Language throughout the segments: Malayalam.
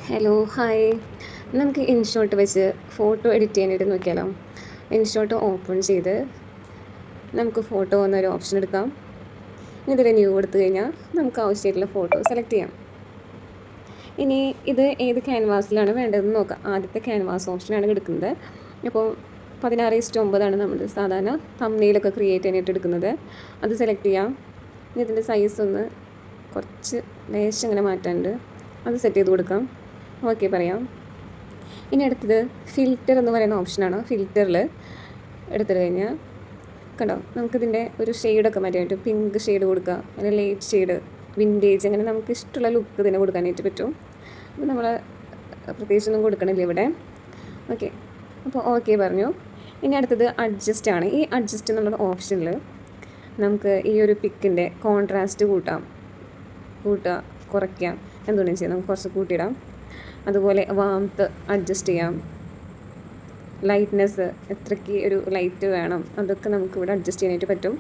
Hello hi. നമുക്ക് ഇൻഷോട്ട് വെച്ച് ഫോട്ടോ എഡിറ്റ് ചെയ്യാനായിട്ട് നോക്കിയാലോ. ഇൻഷോട്ട് ഓപ്പൺ ചെയ്ത് നമുക്ക് ഫോട്ടോ എന്നൊരു ഓപ്ഷൻ എടുക്കാം. ഇതിൽ ന്യൂ എടുത്തു കഴിഞ്ഞാൽ നമുക്ക് ആവശ്യമായിട്ടുള്ള ഫോട്ടോ സെലക്ട് ചെയ്യാം. ഇനി ഇത് ഏത് ക്യാൻവാസിലാണ് വേണ്ടതെന്ന് നോക്കാം. ആദ്യത്തെ ക്യാൻവാസ് ഓപ്ഷനാണ് എടുക്കുന്നത്. അപ്പോൾ 16:9 നമ്മൾ സാധാരണ തംബ്നെയിലൊക്കെ ക്രിയേറ്റ് ചെയ്യാനായിട്ട് എടുക്കുന്നത്. അത് സെലക്ട് ചെയ്യാം. ഇനി ഇതിൻ്റെ സൈസ് ഒന്ന് കുറച്ച് ലേശം ഇങ്ങനെ മാറ്റാനുണ്ട്. അത് സെറ്റ് ചെയ്ത് കൊടുക്കാം. ഓക്കെ പറയാം. ഇനി അടുത്തത് ഫിൽറ്റർ എന്ന് പറയുന്ന ഓപ്ഷനാണ്. ഫിൽറ്ററിൽ എടുത്തു കഴിഞ്ഞാൽ കണ്ടോ, നമുക്കിതിൻ്റെ ഒരു ഷെയ്ഡൊക്കെ മാറ്റാൻ പറ്റും. പിങ്ക് ഷെയ്ഡ് കൊടുക്കുക, അല്ലെങ്കിൽ ലൈറ്റ് ഷെയ്ഡ്, വിൻറ്റേജ്, അങ്ങനെ നമുക്ക് ഇഷ്ടമുള്ള ലുക്ക് ഇതിനെ കൊടുക്കാനായിട്ട് പറ്റും. അപ്പോൾ നമ്മൾ പ്രത്യേകിച്ചൊന്നും കൊടുക്കണില്ല ഇവിടെ. ഓക്കെ, അപ്പോൾ ഓക്കെ പറഞ്ഞു. ഇനി അടുത്തത് അഡ്ജസ്റ്റ് ആണ്. ഈ അഡ്ജസ്റ്റ് എന്നുള്ള ഓപ്ഷനിൽ നമുക്ക് ഈ ഒരു പിക്കിൻ്റെ കോൺട്രാസ്റ്റ് കൂട്ടുക, കുറയ്ക്കാം, എന്തുകൊണ്ടും ചെയ്യാം. നമുക്ക് കുറച്ച് കൂട്ടിയിടാം. അതുപോലെ വാംത്ത് അഡ്ജസ്റ്റ് ചെയ്യാം. ലൈറ്റ്നെസ്, എത്രയ്ക്ക് ഒരു ലൈറ്റ് വേണം, അതൊക്കെ നമുക്കിവിടെ അഡ്ജസ്റ്റ് ചെയ്യാനായിട്ട് പറ്റും.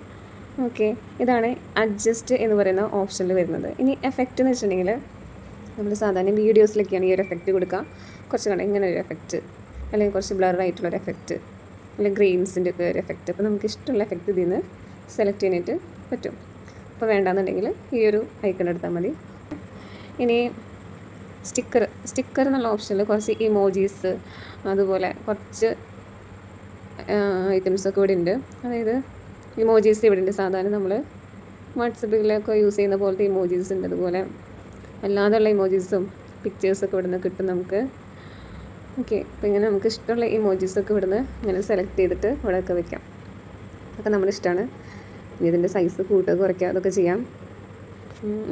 ഓക്കെ, ഇതാണ് അഡ്ജസ്റ്റ് എന്ന് പറയുന്ന ഓപ്ഷനിൽ വരുന്നത്. ഇനി എഫക്റ്റ് എന്ന് വെച്ചിട്ടുണ്ടെങ്കിൽ നമ്മൾ സാധാരണ വീഡിയോസിലൊക്കെയാണ് ഈ ഒരു എഫക്റ്റ് കൊടുക്കുക. കുറച്ച് കണ്ട ഇങ്ങനെ ഒരു എഫക്റ്റ്, അല്ലെങ്കിൽ കുറച്ച് ബ്ലറായിട്ടുള്ളൊരു എഫക്റ്റ്, അല്ലെങ്കിൽ ഗ്രെയിൻസിൻ്റെ ഒക്കെ ഒരു എഫക്റ്റ്. അപ്പോൾ നമുക്ക് ഇഷ്ടമുള്ള എഫക്റ്റ് ഇതിൽ നിന്ന് സെലക്ട് ചെയ്യാനായിട്ട് പറ്റും. അപ്പോൾ വേണ്ടാന്നുണ്ടെങ്കിൽ ഈ ഒരു ഐക്കൺ എടുത്താൽ മതി. ഇനി സ്റ്റിക്കർ എന്നുള്ള ഓപ്ഷനിൽ കുറച്ച് ഇമോജീസ്, അതുപോലെ കുറച്ച് ഐറ്റംസൊക്കെ ഇവിടെ ഉണ്ട്. അതായത് ഇമോജീസ് ഇവിടെ ഉണ്ട്. സാധാരണ നമ്മൾ വാട്സപ്പിലൊക്കെ യൂസ് ചെയ്യുന്ന പോലത്തെ ഇമോജീസ് ഉണ്ട്. അതുപോലെ അല്ലാതെയുള്ള ഇമോജീസും പിക്ചേഴ്സൊക്കെ ഇവിടെ നിന്ന് കിട്ടും നമുക്ക്. ഓക്കെ, അപ്പോൾ ഇങ്ങനെ നമുക്ക് ഇഷ്ടമുള്ള ഇമോജീസൊക്കെ ഇവിടെ നിന്ന് ഇങ്ങനെ സെലക്ട് ചെയ്തിട്ട് ഇവിടെയൊക്കെ വെക്കാം. അതൊക്കെ നമ്മുടെ ഇഷ്ടമാണ്. ഇതിൻ്റെ സൈസ് കൂട്ടുക, കുറയ്ക്കുക, അതൊക്കെ ചെയ്യാം.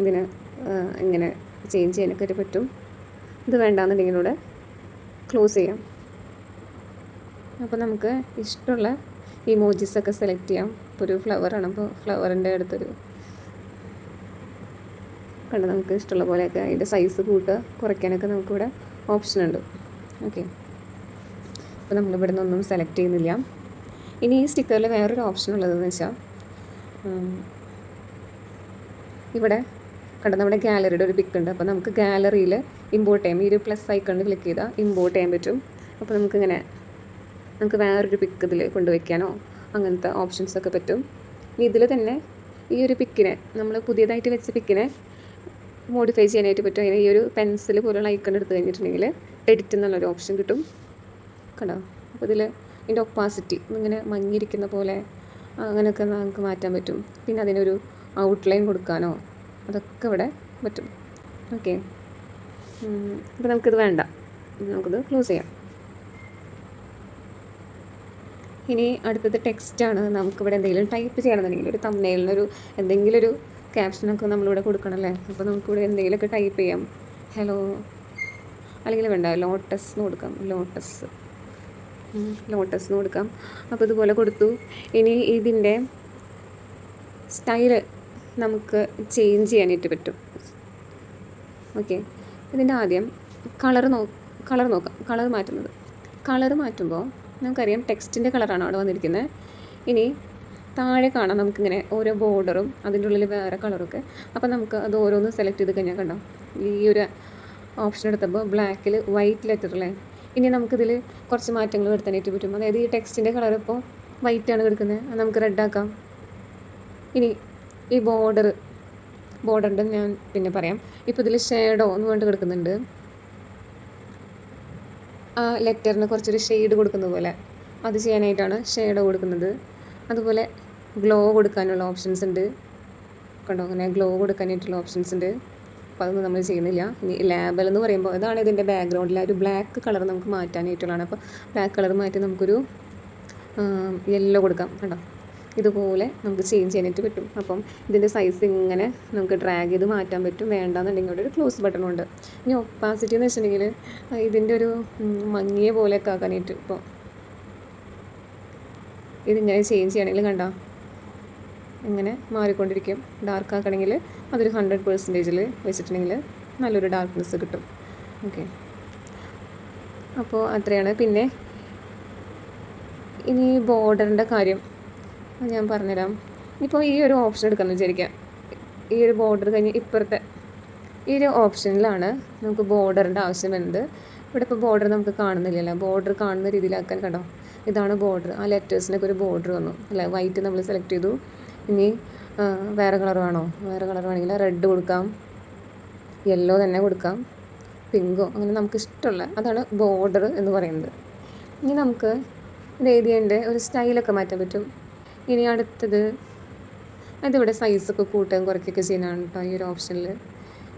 ഇതിന് ഇങ്ങനെ ചേഞ്ച് ചെയ്യാനൊക്കെ പറ്റും. ഇത് വേണ്ടാന്നുണ്ടെങ്കിൽ ഇവിടെ ക്ലോസ് ചെയ്യാം. അപ്പോൾ നമുക്ക് ഇഷ്ടമുള്ള ഇമോജീസൊക്കെ സെലക്ട് ചെയ്യാം. ഇപ്പോൾ ഒരു ഫ്ലവറാണ്, അപ്പോൾ ഫ്ലവറിൻ്റെ അടുത്തൊരു കണ്ട് നമുക്ക് ഇഷ്ടമുള്ള പോലെയൊക്കെ അതിൻ്റെ സൈസ് കൂട്ടുക, കുറയ്ക്കാനൊക്കെ നമുക്കിവിടെ ഓപ്ഷനുണ്ട്. ഓക്കെ, അപ്പോൾ നമ്മളിവിടെ നിന്നൊന്നും സെലക്ട് ചെയ്യുന്നില്ല. ഇനി ഈ സ്റ്റിക്കറിൽ വേറൊരു ഓപ്ഷൻ ഉള്ളതെന്ന് വെച്ചാൽ ഇവിടെ കണ്ട നമ്മുടെ ഗാലറിയുടെ ഒരു പിക്ക് ഉണ്ട്. അപ്പോൾ നമുക്ക് ഗാലറിയിൽ ഇമ്പോർട്ട് ചെയ്യാം. ഈ ഒരു പ്ലസ് ഐക്കണിൽ ക്ലിക്ക് ചെയ്താൽ ഇമ്പോർട്ട് ചെയ്യാൻ പറ്റും. അപ്പോൾ നമുക്ക് വേറൊരു പിക്ക് ഇതിൽ കൊണ്ടുവയ്ക്കാനോ അങ്ങനത്തെ ഓപ്ഷൻസൊക്കെ പറ്റും. ഇനി ഇതിൽ തന്നെ ഈ ഒരു പിക്കിനെ, നമ്മൾ പുതിയതായിട്ട് വെച്ച പിക്കിനെ മോഡിഫൈ ചെയ്യാനായിട്ട് പറ്റും. അതിന് ഈ ഒരു പെൻസിൽ പോലുള്ള ഐക്കൺ എടുത്ത് കഴിഞ്ഞിട്ടുണ്ടെങ്കിൽ എഡിറ്റ് എന്നുള്ളൊരു ഓപ്ഷൻ കിട്ടും. കണ്ടോ, അപ്പോൾ ഇതിൽ ഇതിൻ്റെ ഒപ്പാസിറ്റി ഇങ്ങനെ മങ്ങിയിരിക്കുന്ന പോലെ അങ്ങനെയൊക്കെ നമുക്ക് മാറ്റാൻ പറ്റും. പിന്നെ അതിനൊരു ഔട്ട്ലൈൻ കൊടുക്കാനോ അതൊക്കെ ഇവിടെ പറ്റും. ഓക്കെ, അപ്പോൾ നമുക്കിത് വേണ്ട, നമുക്കിത് ക്ലോസ് ചെയ്യാം. ഇനി അടുത്തത് ടെക്സ്റ്റാണ്. നമുക്കിവിടെ എന്തെങ്കിലും ടൈപ്പ് ചെയ്യണമെന്നുണ്ടെങ്കിൽ ഒരു തംബ്നെയിലിനൊരു എന്തെങ്കിലും ഒരു ക്യാപ്ഷനൊക്കെ നമ്മളിവിടെ കൊടുക്കണമല്ലേ. അപ്പോൾ നമുക്കിവിടെ എന്തെങ്കിലുമൊക്കെ ടൈപ്പ് ചെയ്യാം. ഹലോ, അല്ലെങ്കിൽ വേണ്ട ലോട്ടസ് എന്ന് കൊടുക്കാം. ലോട്ടസ് എന്ന് കൊടുക്കാം. അപ്പോൾ ഇതുപോലെ കൊടുത്തു. ഇനി ഇതിൻ്റെ സ്റ്റൈല് നമുക്ക് ചേഞ്ച് ചെയ്യാനായിട്ട് പറ്റും. ഓക്കെ, ഇതിൻ്റെ ആദ്യം കളർ നോക്കാം. കളർ മാറ്റുമ്പോൾ നമുക്കറിയാം ടെക്സ്റ്റിൻ്റെ കളറാണ് അവിടെ വന്നിരിക്കുന്നത്. ഇനി താഴെ കാണാം നമുക്കിങ്ങനെ ഓരോ ബോർഡറും അതിൻ്റെ ഉള്ളിൽ വേറെ കളറൊക്കെ. അപ്പോൾ നമുക്ക് അത് ഓരോന്ന് സെലക്ട് ചെയ്ത് കഴിഞ്ഞാൽ കണ്ടോ, ഈ ഒരു ഓപ്ഷൻ എടുത്തപ്പോൾ ബ്ലാക്കിൽ വൈറ്റ് ലെറ്ററല്ലേ. ഇനി നമുക്കിതിൽ കുറച്ച് മാറ്റങ്ങൾ വരുത്താനായിട്ട് പറ്റും. അതായത് ഈ ടെക്സ്റ്റിൻ്റെ കളർ ഇപ്പോൾ വൈറ്റാണ് കിടക്കുന്നത്, അത് നമുക്ക് റെഡാക്കാം. ഇനി ഈ ബോർഡറിൻ്റെ ഞാൻ പിന്നെ പറയാം. ഇപ്പോൾ ഇതിൽ ഷേഡോ എന്ന് പറഞ്ഞിട്ട് കിടക്കുന്നുണ്ട്. ആ ലെറ്ററിന് കുറച്ചൊരു ഷെയ്ഡ് കൊടുക്കുന്ന പോലെ അത് ചെയ്യാനായിട്ടാണ് ഷേഡോ കൊടുക്കുന്നത്. അതുപോലെ ഗ്ലോ കൊടുക്കാനുള്ള ഓപ്ഷൻസ് ഉണ്ട്. കണ്ടോ, അങ്ങനെ ഗ്ലോ കൊടുക്കാനായിട്ടുള്ള ഓപ്ഷൻസ് ഉണ്ട്. അപ്പോൾ അതൊന്നും നമ്മൾ ചെയ്യുന്നില്ല. ഇനി ലേബൽ എന്ന് പറയുമ്പോൾ ഇതാണ് ഇതിൻ്റെ ബാക്ക്ഗ്രൗണ്ടിൽ ഒരു ബ്ലാക്ക് കളർ നമുക്ക് മാറ്റാനായിട്ടുള്ളതാണ്. അപ്പോൾ ബ്ലാക്ക് കളർ മാറ്റി നമുക്കൊരു യെല്ലോ കൊടുക്കാം. കണ്ടോ, ഇതുപോലെ നമുക്ക് ചേഞ്ച് ചെയ്യാനായിട്ട് പറ്റും. അപ്പം ഇതിൻ്റെ സൈസ് ഇങ്ങനെ നമുക്ക് ഡ്രാഗ് ചെയ്ത് മാറ്റാൻ പറ്റും. വേണ്ടാന്നുണ്ടെങ്കിൽ ഇവിടെ ഒരു ക്ലോസ് ബട്ടണുണ്ട്. ഇനി ഒപ്പാസിറ്റി എന്ന് വെച്ചിട്ടുണ്ടെങ്കിൽ ഇതിൻ്റെ ഒരു മങ്ങിയ പോലെയൊക്കെ ആക്കാനായിട്ട് ഇപ്പോൾ ഇതിങ്ങനെ ചേഞ്ച് ചെയ്യണമെങ്കിൽ കണ്ടോ ഇങ്ങനെ മാറിക്കൊണ്ടിരിക്കും. ഡാർക്ക് ആക്കണമെങ്കിൽ അതൊരു 100% വെച്ചിട്ടുണ്ടെങ്കിൽ നല്ലൊരു ഡാർക്ക്നെസ് കിട്ടും. ഓക്കെ, അപ്പോൾ അത്രയാണ്. പിന്നെ ഇനി ബോർഡറിൻ്റെ കാര്യം ഞാൻ പറഞ്ഞുതരാം. ഇപ്പോൾ ഈ ഒരു ഓപ്ഷൻ എടുക്കാമെന്ന് വിചാരിക്കാം. ഈ ഒരു ബോർഡർ കഴിഞ്ഞ് ഇപ്പുറത്തെ ഈ ഒരു ഓപ്ഷനിലാണ് നമുക്ക് ബോർഡറിൻ്റെ ആവശ്യം വരുന്നത്. ഇവിടെ ഇപ്പോൾ ബോർഡർ നമുക്ക് കാണുന്നില്ലല്ലോ, ബോർഡർ കാണുന്ന രീതിയിലാക്കാൻ കണ്ടോ, ഇതാണ് ബോർഡർ. ആ ലെറ്റേഴ്സിനൊക്കെ ഒരു ബോർഡർ വന്നു അല്ലേ. വൈറ്റ് നമ്മൾ സെലക്ട് ചെയ്തു. ഇനി വേറെ കളർ വേണോ, വേറെ കളർ വേണമെങ്കിൽ റെഡ് കൊടുക്കാം, യെല്ലോ തന്നെ കൊടുക്കാം, പിങ്കോ, അങ്ങനെ നമുക്ക് ഇഷ്ടമുള്ള, അതാണ് ബോർഡർ എന്ന് പറയുന്നത്. ഇനി നമുക്ക് ഇത് എഴുതിയതിൻ്റെ ഒരു സ്റ്റൈലൊക്കെ മാറ്റാൻ പറ്റും. ഇനി അടുത്തത് അതിവിടെ സൈസൊക്കെ കൂട്ടുകയും കുറയ്ക്കുകയൊക്കെ ചെയ്യുന്നതാണ് കേട്ടോ ഈ ഒരു ഓപ്ഷനിൽ.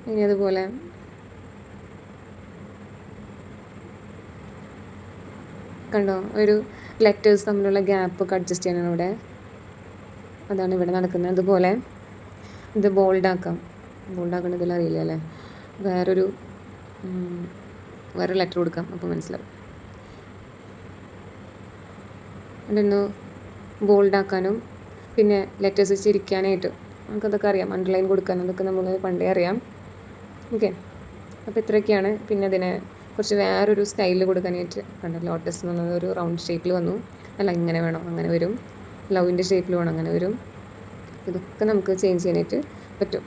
ഇനി അതുപോലെ കണ്ടോ, ഒരു ലെറ്റേഴ്സ് തമ്മിലുള്ള ഗ്യാപ്പൊക്കെ അഡ്ജസ്റ്റ് ചെയ്യാനാണ് ഇവിടെ, അതാണ് ഇവിടെ നടക്കുന്നത്. അതുപോലെ ഇത് ബോൾഡാക്കാം, ബോൾഡാക്കണതിൽ അറിയില്ല അല്ലേ, വേറൊരു ലെറ്റർ കൊടുക്കാം, അപ്പോൾ മനസ്സിലാവും. അതൊന്ന് ബോൾഡാക്കാനും പിന്നെ ലെറ്റേഴ്സ് ചിരിക്കാനായിട്ട് നമുക്കതൊക്കെ അറിയാം, അണ്ടർലൈൻ കൊടുക്കാനും അതൊക്കെ നമ്മൾ പണ്ടേ അറിയാം. ഓക്കെ, അപ്പോൾ ഇത്രയൊക്കെയാണ്. പിന്നെ അതിനെ കുറച്ച് വേറൊരു സ്റ്റൈലിൽ കൊടുക്കാനായിട്ട് കണ്ടോ, ലോട്ടസ് എന്ന് പറഞ്ഞത് ഒരു റൗണ്ട് ഷേപ്പിൽ വന്നു, അല്ല ഇങ്ങനെ വേണം അങ്ങനെ വരും, ലവിൻ്റെ ഷേപ്പിൽ വേണം അങ്ങനെ വരും. ഇതൊക്കെ നമുക്ക് ചേഞ്ച് ചെയ്യാനായിട്ട് പറ്റും.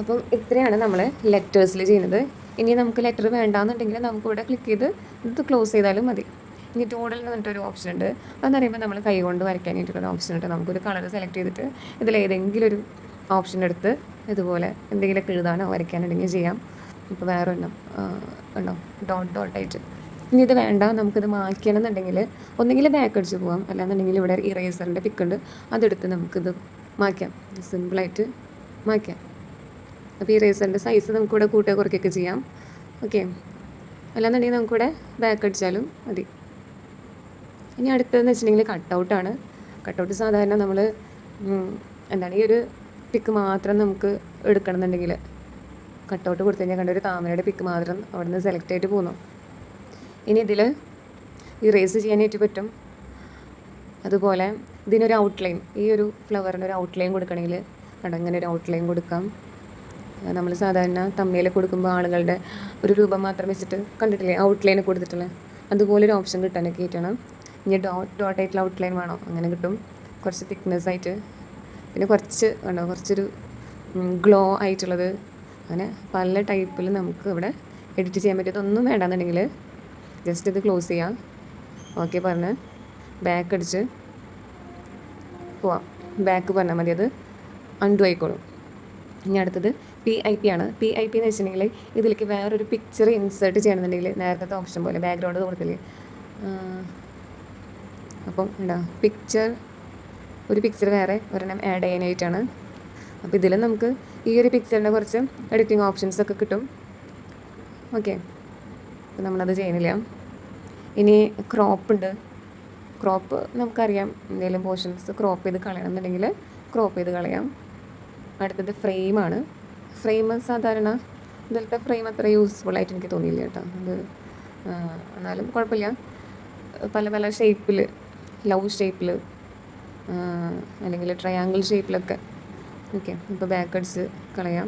അപ്പം ഇത്രയാണ് നമ്മൾ ലെറ്റേഴ്സിൽ ചെയ്യുന്നത്. ഇനി നമുക്ക് ലെറ്റർ വേണ്ടാന്നുണ്ടെങ്കിൽ നമുക്കിവിടെ ക്ലിക്ക് ചെയ്ത് ഇത് ക്ലോസ് ചെയ്താലും മതി. ഇനി ടൂഡിൽ എന്ന് പറഞ്ഞിട്ടൊരു ഓപ്ഷൻ ഉണ്ട്. അതെന്ന് പറയുമ്പോൾ നമ്മൾ കൈ കൊണ്ട് വരയ്ക്കാനായിട്ടൊരു ഓപ്ഷൻ ഉണ്ട്. നമുക്കൊരു കളർ സെലക്ട് ചെയ്തിട്ട് ഇതിലേതെങ്കിലും ഒരു ഓപ്ഷൻ എടുത്ത് ഇതുപോലെ എന്തെങ്കിലുമൊക്കെ എഴുതാനോ വരയ്ക്കാനുണ്ടെങ്കിൽ ചെയ്യാം. ഇപ്പോൾ വേറെ ഒന്നും ഉണ്ടോ, ഡോട്ടായിട്ട്. ഇനി ഇത് വേണ്ട, നമുക്കിത് മായ്ക്കണമെന്നുണ്ടെങ്കിൽ ഒന്നെങ്കിൽ ബാക്ക് അടിച്ച് പോകാം, അല്ലാന്നുണ്ടെങ്കിൽ ഇവിടെ ഇറേസറിൻ്റെ പിക്കുണ്ട്, അതെടുത്ത് നമുക്കിത് മായ്ക്കാം, സിമ്പിളായിട്ട് മായ്ക്കാം. അപ്പോൾ ഇറേസറിൻ്റെ സൈസ് നമുക്കിവിടെ കൂട്ടുക കുറയ്ക്കുകയൊക്കെ ചെയ്യാം. ഓക്കെ, അല്ലാന്നുണ്ടെങ്കിൽ നമുക്കിവിടെ ബാക്ക് അടിച്ചാലും മതി. ഇനി അടുത്തതെന്ന് വെച്ചിട്ടുണ്ടെങ്കിൽ കട്ടൗട്ടാണ്. കട്ടൗട്ട് സാധാരണ നമ്മൾ എന്താണ്, ഈ ഒരു പിക്ക് മാത്രം നമുക്ക് എടുക്കണമെന്നുണ്ടെങ്കിൽ കട്ടൗട്ട് കൊടുത്തു കഴിഞ്ഞാൽ കണ്ട ഒരു താമരയുടെ പിക്ക് മാത്രം അവിടെ നിന്ന് സെലക്ട് ആയിട്ട് പോകുന്നു. ഇനി ഇതിൽ ഇറേസ് ചെയ്യാനായിട്ട് പറ്റും. അതുപോലെ ഇതിനൊരു ഔട്ട്ലൈൻ, ഈ ഒരു ഫ്ലവറിന് ഒരു ഔട്ട്ലൈൻ കൊടുക്കണമെങ്കിൽ കണ്ടോ ഇങ്ങനെ ഒരു ഔട്ട്ലൈൻ കൊടുക്കാം. നമ്മൾ സാധാരണ തമ്മിൽ കൊടുക്കുമ്പോൾ ആളുകളുടെ ഒരു രൂപം മാത്രം വെച്ചിട്ട് കണ്ടിട്ടില്ലേ ഔട്ട്ലൈൻ കൊടുത്തിട്ടുള്ളത്, അതുപോലൊരു ഓപ്ഷൻ കിട്ടാനൊക്കെ ആയിട്ടാണ്. ഇനി ഡോട്ടായിട്ടുള്ള ഔട്ട്ലൈൻ വേണോ, അങ്ങനെ കിട്ടും, കുറച്ച് തിക്നെസ് ആയിട്ട്. പിന്നെ കുറച്ച് കണ്ടോ, കുറച്ചൊരു ഗ്ലോ ആയിട്ടുള്ളത്, അങ്ങനെ പല ടൈപ്പിൽ നമുക്ക് ഇവിടെ എഡിറ്റ് ചെയ്യാൻ പറ്റും. ഇതൊന്നും വേണ്ടാന്നുണ്ടെങ്കിൽ ജസ്റ്റ് ഇത് ക്ലോസ് ചെയ്യാം, ഓക്കെ പറഞ്ഞ് ബാക്ക് അടിച്ച് പോവാം. ബാക്ക് പറഞ്ഞാൽ മതി, അത് അൺഡു ആയിക്കോളും. ഇനി അടുത്തത് PIP ആണ്. PIP എന്ന് വെച്ചിട്ടുണ്ടെങ്കിൽ ഇതിലേക്ക് വേറൊരു പിക്ചർ ഇൻസേർട്ട് ചെയ്യണമെന്നുണ്ടെങ്കിൽ നേരത്തെ ഓപ്ഷൻ പോലെ ബാക്ക്ഗ്രൗണ്ട് കൊടുത്തില്ലേ, അപ്പം എന്താ ഒരു പിക്ചർ വേറെ ഒരെണ്ണം ആഡ് ചെയ്യാനായിട്ടാണ്. അപ്പോൾ ഇതിൽ നമുക്ക് ഈ ഒരു പിക്ചറിൻ്റെ കുറച്ച് എഡിറ്റിംഗ് ഓപ്ഷൻസ് ഒക്കെ കിട്ടും. ഓക്കെ, അപ്പോൾ നമ്മളത് ചെയ്യുന്നില്ല. ഇനി ക്രോപ്പ് നമുക്കറിയാം, എന്തെങ്കിലും പോർഷൻസ് ക്രോപ്പ് ചെയ്ത് കളയണമെന്നുണ്ടെങ്കിൽ ക്രോപ്പ് ചെയ്ത് കളയാം. അടുത്തത് ഫ്രെയിമാണ്. ഫ്രെയിം സാധാരണ ഇതിലത്തെ ഫ്രെയിം അത്ര യൂസ്ഫുൾ ആയിട്ട് എനിക്ക് തോന്നിയില്ല കേട്ടോ. അത് എന്നാലും കുഴപ്പമില്ല, പല പല ഷേപ്പിൽ, ലവ് ഷേപ്പിൽ അല്ലെങ്കിൽ ട്രയാങ്കിൾ ഷേപ്പിലൊക്കെ. ഓക്കെ, ഇപ്പോൾ ബാക്ക് അടിച്ച് കളയാം.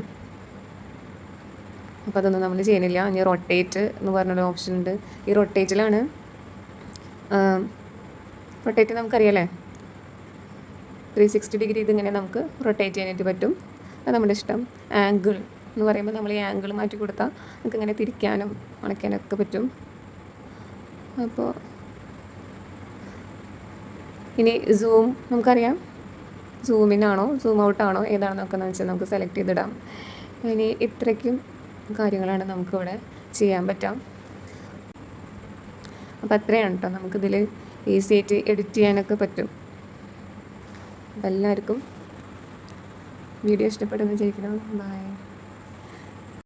അപ്പോൾ അതൊന്നും നമ്മൾ ചെയ്യുന്നില്ല. ഇനി റൊട്ടേറ്റ് എന്ന് പറഞ്ഞൊരു ഓപ്ഷൻ ഉണ്ട്. ഈ റൊട്ടേറ്റ് നമുക്കറിയാമല്ലേ, 360 ഡിഗ്രി ഇതിങ്ങനെ നമുക്ക് റൊട്ടേറ്റ് ചെയ്യാനായിട്ട് പറ്റും. അത് നമ്മുടെ ഇഷ്ടം. ആംഗിൾ എന്ന് പറയുമ്പോൾ നമ്മൾ ഈ ആംഗിൾ മാറ്റി കൊടുത്താൽ നമുക്ക് ഇങ്ങനെ തിരിക്കാനും അണയ്ക്കാനൊക്കെ പറ്റും. അപ്പോൾ ഇനി സൂം നമുക്കറിയാം, സൂം ഇൻ ആണോ സൂം ഔട്ട് ആണോ ഏതാണെന്നൊക്കെ വെച്ചാൽ നമുക്ക് സെലക്ട് ചെയ്തിടാം. ഇനി ഇത്രയ്ക്കും കാര്യങ്ങളാണ് നമുക്കിവിടെ ചെയ്യാൻ പറ്റാം. അപ്പോൾ അത്രയാണ് കേട്ടോ, നമുക്കിതിൽ ഈസി ആയിട്ട് എഡിറ്റ് ചെയ്യാനൊക്കെ പറ്റും. അപ്പോൾ എല്ലാവർക്കും വീഡിയോ ഇഷ്ടപ്പെടുമെന്ന് വിചാരിക്കണം. ബൈ.